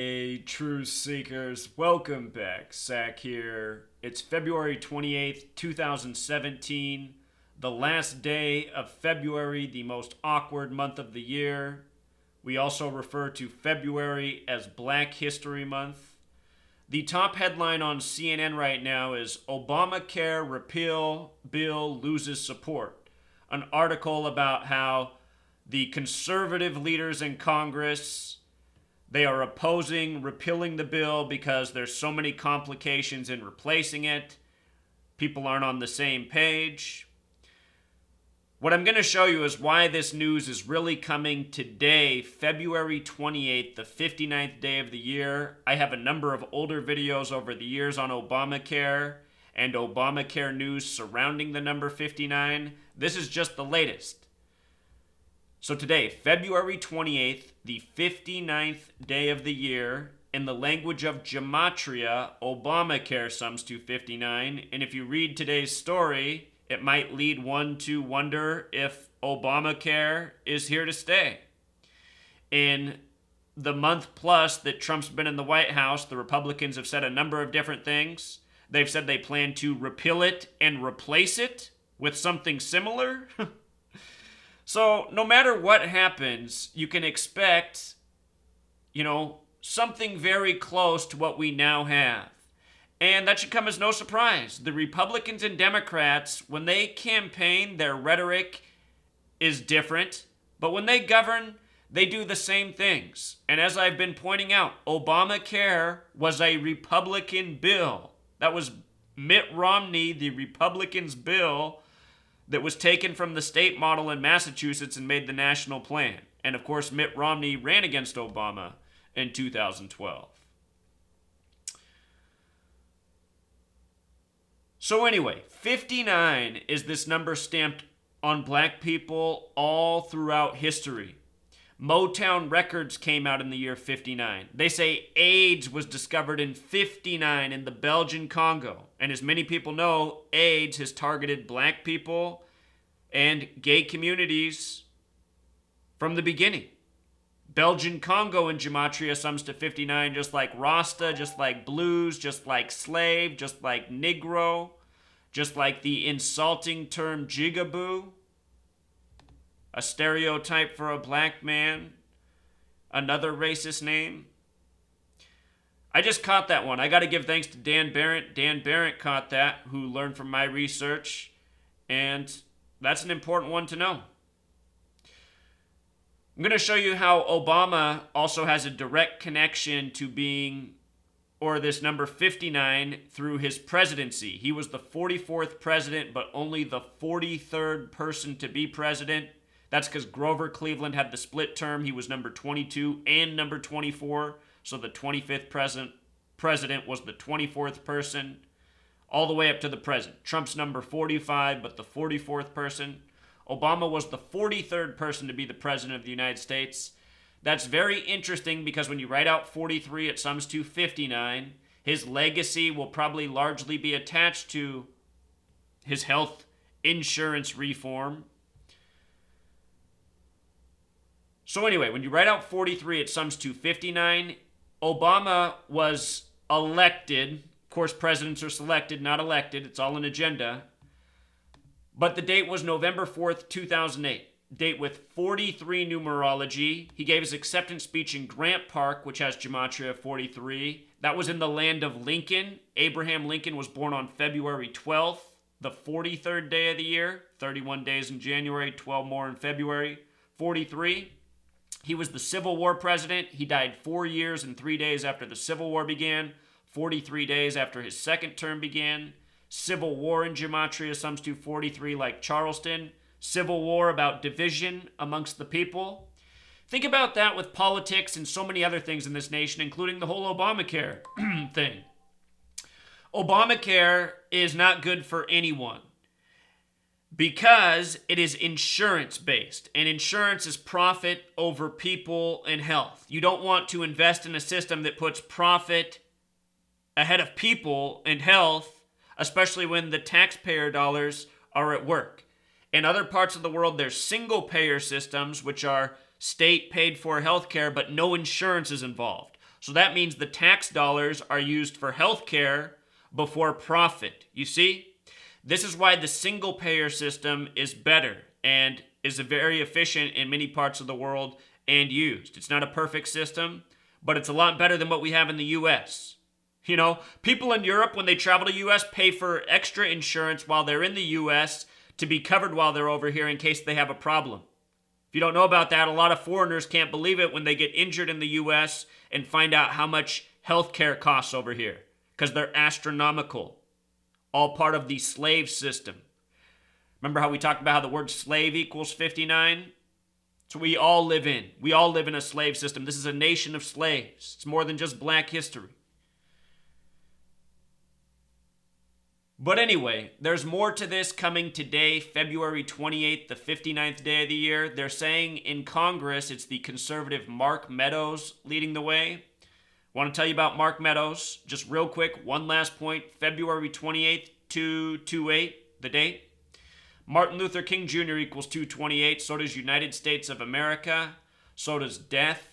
Hey, truth seekers, welcome back. Zach here. It's February 28th, 2017, the last day of February, the most awkward month of the year. We also refer to February as Black History Month. The top headline on CNN right now is Obamacare repeal bill loses support. An article about how the conservative leaders in Congress they are opposing repealing the bill because there's so many complications in replacing it. People aren't on the same page. What I'm going to show you is why this news is really coming today, February 28th, the 59th day of the year. I have a number of older videos over the years on Obamacare and Obamacare news surrounding the number 59. This is just the latest. So today, February 28th, the 59th day of the year, in the language of gematria, Obamacare sums to 59. And if you read today's story, it might lead one to wonder if Obamacare is here to stay. In the month plus that Trump's been in the White House, the Republicans have said a number of different things. They've said they plan to repeal it and replace it with something similar. So no matter what happens, you can expect, something very close to what we now have. And that should come as no surprise. The Republicans and Democrats, when they campaign, their rhetoric is different. But when they govern, they do the same things. And as I've been pointing out, Obamacare was a Republican bill. That was Mitt Romney, the Republicans' bill that was taken from the state model in Massachusetts and made the national plan. And of course, Mitt Romney ran against Obama in 2012. So anyway, 59 is this number stamped on black people all throughout history. Motown Records came out in the year 59. They say AIDS was discovered in 59 in the Belgian Congo. And as many people know, AIDS has targeted black people and gay communities from the beginning. Belgian Congo in gematria sums to 59, just like Rasta, just like blues, just like slave, just like Negro, just like the insulting term jigaboo, a stereotype for a black man, another racist name. I just caught that one. I got to give thanks to Dan Barrett. Dan Barrett caught that, who learned from my research, and that's an important one to know. I'm going to show you how Obama also has a direct connection to being, or this number 59, through his presidency. He was the 44th president, but only the 43rd person to be president. That's because Grover Cleveland had the split term. He was number 22 and number 24. So the 25th president was the 24th person, all the way up to the present. Trump's number 45, but the 44th person. Obama was the 43rd person to be the president of the United States. That's very interesting because when you write out 43, it sums to 59. His legacy will probably largely be attached to his health insurance reform. So anyway, when you write out 43, it sums to 59. Obama was elected. Of course, presidents are selected, not elected. It's all an agenda. But the date was November 4th, 2008. Date with 43 numerology. He gave his acceptance speech in Grant Park, which has gematria 43. That was in the land of Lincoln. Abraham Lincoln was born on February 12th, the 43rd day of the year. 31 days in January, 12 more in February. 43. He was the Civil War president. He died 4 years and 3 days after the Civil War began, 43 days after his second term began. Civil War in gematria sums to 43, like Charleston. Civil War about division amongst the people. Think about that with politics and so many other things in this nation, including the whole Obamacare thing. Obamacare is not good for anyone because it is insurance-based, and insurance is profit over people and health. You don't want to invest in a system that puts profit ahead of people and health, especially when the taxpayer dollars are at work. In other parts of the world, there's single-payer systems, which are state-paid-for healthcare, but no insurance is involved. So that means the tax dollars are used for healthcare before profit. You see? This is why the single payer system is better and is very efficient in many parts of the world and used. It's not a perfect system, but it's a lot better than what we have in the US. You know, people in Europe, when they travel to US, pay for extra insurance while they're in the US to be covered while they're over here in case they have a problem. If you don't know about that, a lot of foreigners can't believe it when they get injured in the US and find out how much healthcare costs over here because they're astronomical. All part of the slave system. Remember how we talked about how the word slave equals 59? So we all live in. We all live in a slave system. This is a nation of slaves. It's more than just black history. But anyway, there's more to this coming today, February 28th, the 59th day of the year. They're saying in Congress it's the conservative Mark Meadows leading the way. Want to tell you about Mark Meadows. Just real quick, one last point. February 28th, 228, the date. Martin Luther King Jr. equals 228. So does United States of America. So does death.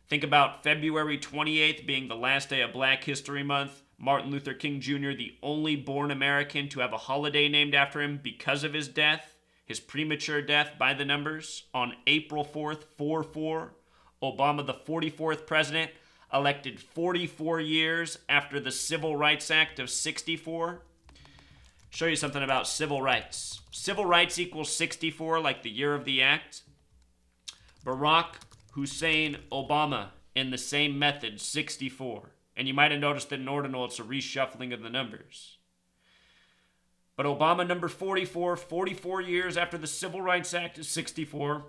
Think about February 28th being the last day of Black History Month. Martin Luther King Jr., the only born American to have a holiday named after him because of his death, his premature death by the numbers, on April 4th, 4-4. Obama, the 44th president, elected 44 years after the Civil Rights Act of 64. Show you something about civil rights. Civil rights equals 64, like the year of the act. Barack Hussein Obama, in the same method, 64. And you might have noticed that in ordinal, it's a reshuffling of the numbers. But Obama, number 44, 44 years after the Civil Rights Act is 64.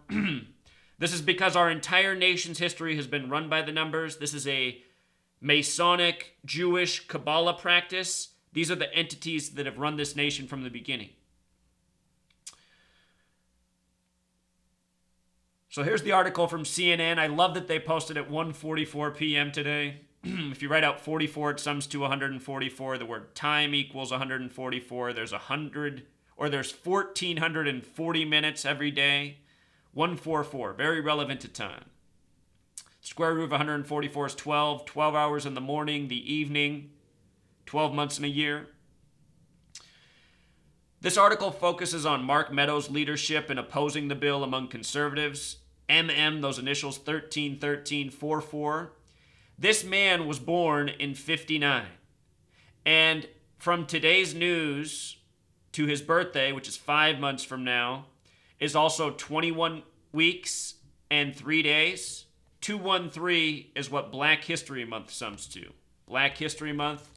This is because our entire nation's history has been run by the numbers. This is a Masonic Jewish Kabbalah practice. These are the entities that have run this nation from the beginning. So here's the article from CNN. I love that they posted at 1:44 p.m. today. If you write out 44, it sums to 144. The word time equals 144. There's 1,440 minutes every day. 144, very relevant to time. Square root of 144 is 12. 12 hours in the morning, the evening, 12 months in a year. This article focuses on Mark Meadows' leadership in opposing the bill among conservatives. those initials, 131344. This man was born in 59. And from today's news to his birthday, which is 5 months from now, is also 21 weeks and 3 days. 213 is what Black History Month sums to. Black History Month.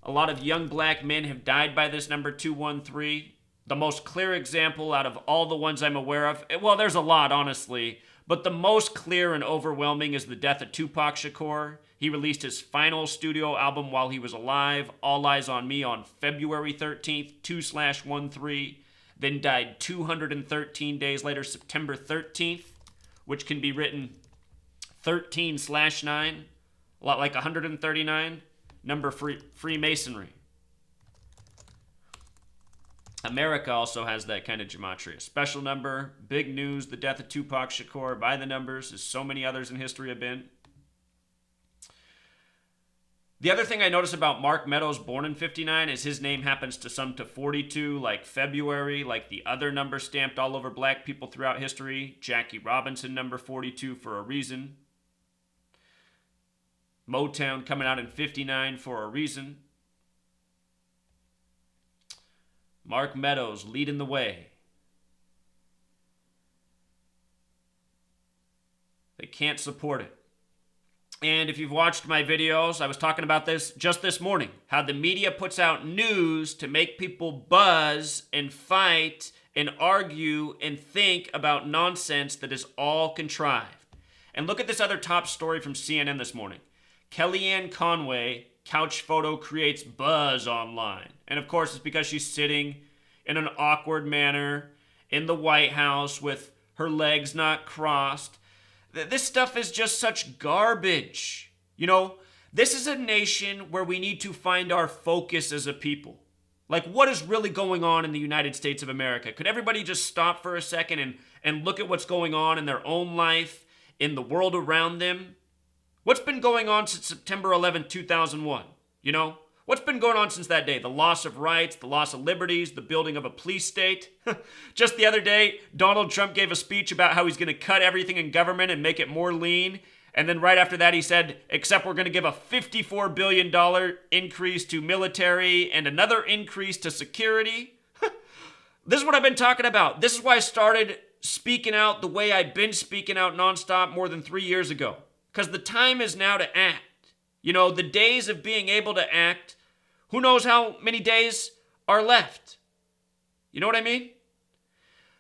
A lot of young black men have died by this number 213. The most clear example out of all the ones I'm aware of, well, there's a lot, honestly, but the most clear and overwhelming is the death of Tupac Shakur. He released his final studio album while he was alive, All Eyes on Me, on February 13th, 2/13, then died 213 days later, September 13th, which can be written 13/9, a lot like 139, number Freemasonry. America also has that kind of gematria. A special number, big news, the death of Tupac Shakur by the numbers, as so many others in history have been. The other thing I notice about Mark Meadows, born in 59, is his name happens to sum to 42, like February, like the other number stamped all over black people throughout history. Jackie Robinson, number 42, for a reason. Motown coming out in 59 for a reason. Mark Meadows leading the way. They can't support it. And if you've watched my videos, I was talking about this just this morning, how the media puts out news to make people buzz and fight and argue and think about nonsense that is all contrived. And look at this other top story from CNN this morning. Kellyanne Conway, couch photo creates buzz online. And of course, it's because she's sitting in an awkward manner in the White House with her legs not crossed. This stuff is just such garbage. You know, this is a nation where we need to find our focus as a people. Like, what is really going on in the United States of America? Could everybody just stop for a second and look at what's going on in their own life, in the world around them? What's been going on since September 11th, 2001? You know? What's been going on since that day? The loss of rights, the loss of liberties, the building of a police state. Just the other day, Donald Trump gave a speech about how he's going to cut everything in government and make it more lean. And then right after that, he said, except we're going to give a $54 billion increase to military and another increase to security. This is what I've been talking about. This is why I started speaking out the way I've been speaking out nonstop more than 3 years ago. Because the time is now to act. You know, the days of being able to act, who knows how many days are left? You know what I mean?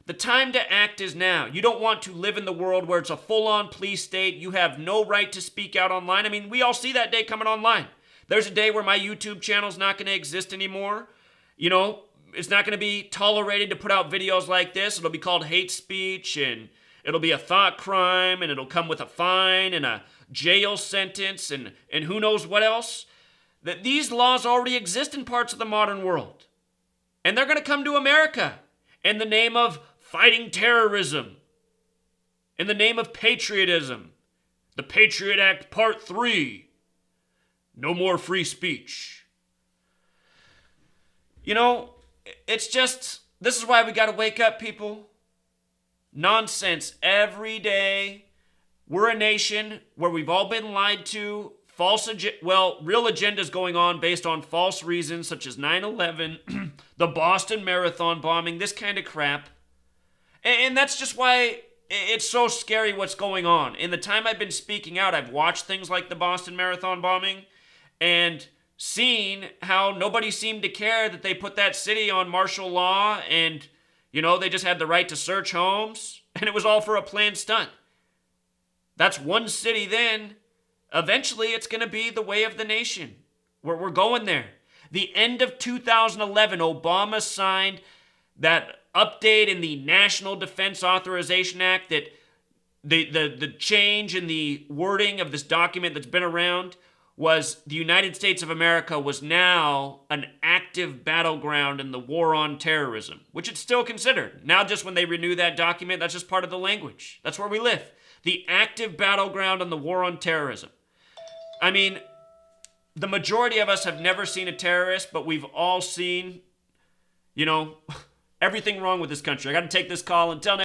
The time to act is now. You don't want to live in the world where it's a full-on police state. You have no right to speak out online. I mean, we all see that day coming online. There's a day where my YouTube channel's not going to exist anymore. You know, it's not going to be tolerated to put out videos like this. It'll be called hate speech, and it'll be a thought crime, and it'll come with a fine and a jail sentence, and who knows what else. That these laws already exist in parts of the modern world. And they're going to come to America in the name of fighting terrorism, in the name of patriotism. The Patriot Act Part 3. No more free speech. You know, it's just, this is why we got to wake up, people. Nonsense every day. We're a nation where we've all been lied to. Real agendas going on based on false reasons, such as 9/11, the Boston Marathon bombing, this kind of crap. And that's just why it's so scary what's going on. In the time I've been speaking out, I've watched things like the Boston Marathon bombing and seen how nobody seemed to care that they put that city on martial law and, you know, they just had the right to search homes, and it was all for a planned stunt. That's one city then. Eventually, it's going to be the way of the nation. We're going there. The end of 2011, Obama signed that update in the National Defense Authorization Act that the change in the wording of this document that's been around was the United States of America was now an active battleground in the war on terrorism, which it's still considered. Now just when they renew that document, that's just part of the language. That's where we live. The active battleground in the war on terrorism. I mean, the majority of us have never seen a terrorist, but we've all seen, you know, everything wrong with this country. I got to take this call. Until next